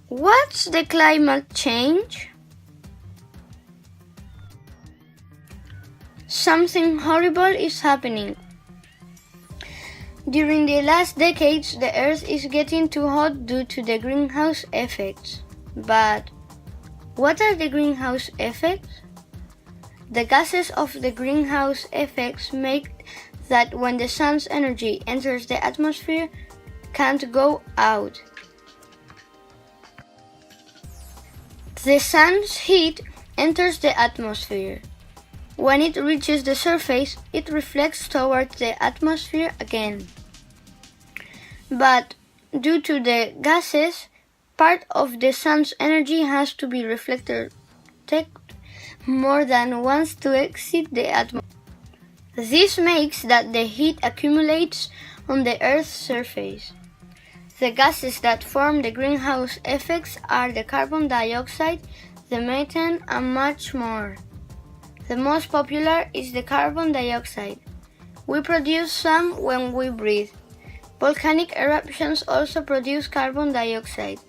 What's the climate change? Something horrible is happening. During the last decades, the Earth is getting too hot due to the greenhouse effects. But what are the greenhouse effects? The gases of the greenhouse effects make that when the sun's energy enters the atmosphere, can't go out. The sun's heat enters the atmosphere. When it reaches the surface, it reflects towards the atmosphere again. But due to the gases, part of the sun's energy has to be reflected more than once to exit the atmosphere. This makes that the heat accumulates on the Earth's surface. The gases that form the greenhouse effects are the carbon dioxide, the methane, and much more. The most popular is the carbon dioxide. We produce some when we breathe. Volcanic eruptions also produce carbon dioxide,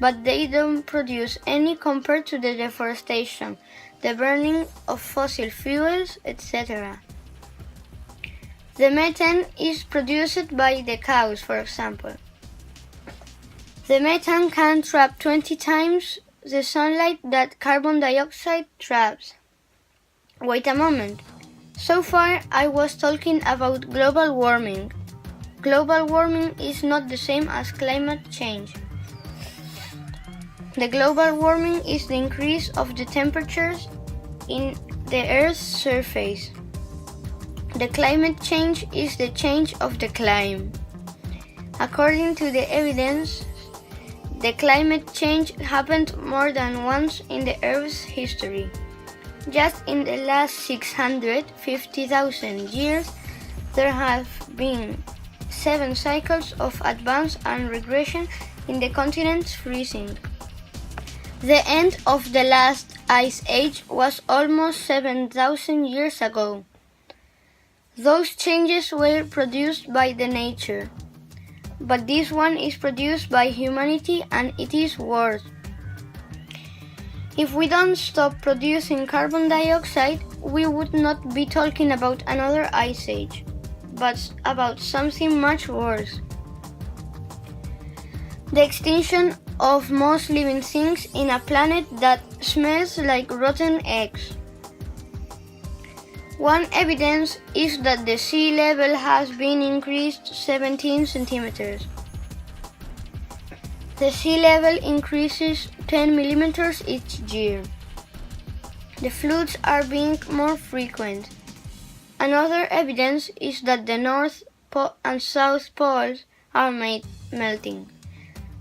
but they don't produce any compared to the deforestation, the burning of fossil fuels, etc. The methane is produced by the cows, for example. The methane can trap 20 times the sunlight that carbon dioxide traps. Wait a moment. So far, I was talking about global warming. Global warming is not the same as climate change. The global warming is the increase of the temperatures in the Earth's surface. The climate change is the change of the climate. According to the evidence, the climate change happened more than once in the Earth's history. Just in the last 650,000 years, there have been 7 cycles of advance and regression in the continent's freezing. The end of the last ice age was almost 7,000 years ago. Those changes were produced by the nature, but this one is produced by humanity and it is worse. If we don't stop producing carbon dioxide, we would not be talking about another ice age, but about something much worse. The extinction of most living things in a planet that smells like rotten eggs. One evidence is that the sea level has been increased 17 centimeters. The sea level increases 10 millimeters each year. The floods are being more frequent. Another evidence is that the North and South poles are melting.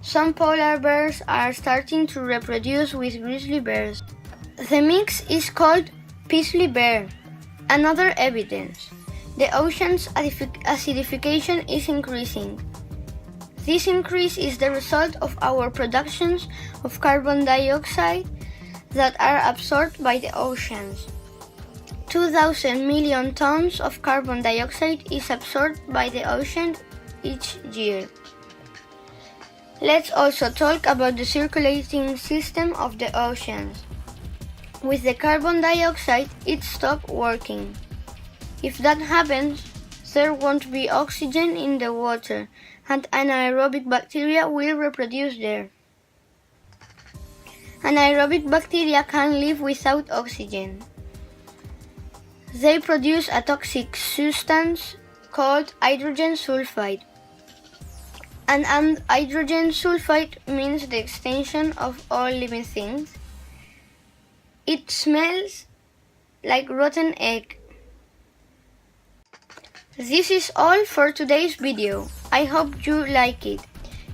Some polar bears are starting to reproduce with grizzly bears. The mix is called grizzly bear. Another evidence. The ocean's acidification is increasing. This increase is the result of our productions of carbon dioxide that are absorbed by the oceans. 2,000 million tons of carbon dioxide is absorbed by the ocean each year. Let's also talk about the circulating system of the oceans. With the carbon dioxide, it stops working. If that happens, there won't be oxygen in the water, and anaerobic bacteria will reproduce there. Anaerobic bacteria can live without oxygen. They produce a toxic substance called hydrogen sulfide. And hydrogen sulfide means the extinction of all living things. It smells like rotten egg. This is all for today's video. I hope you like it.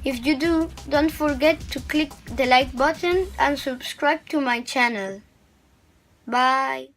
If you do, don't forget to click the like button and subscribe to my channel. Bye.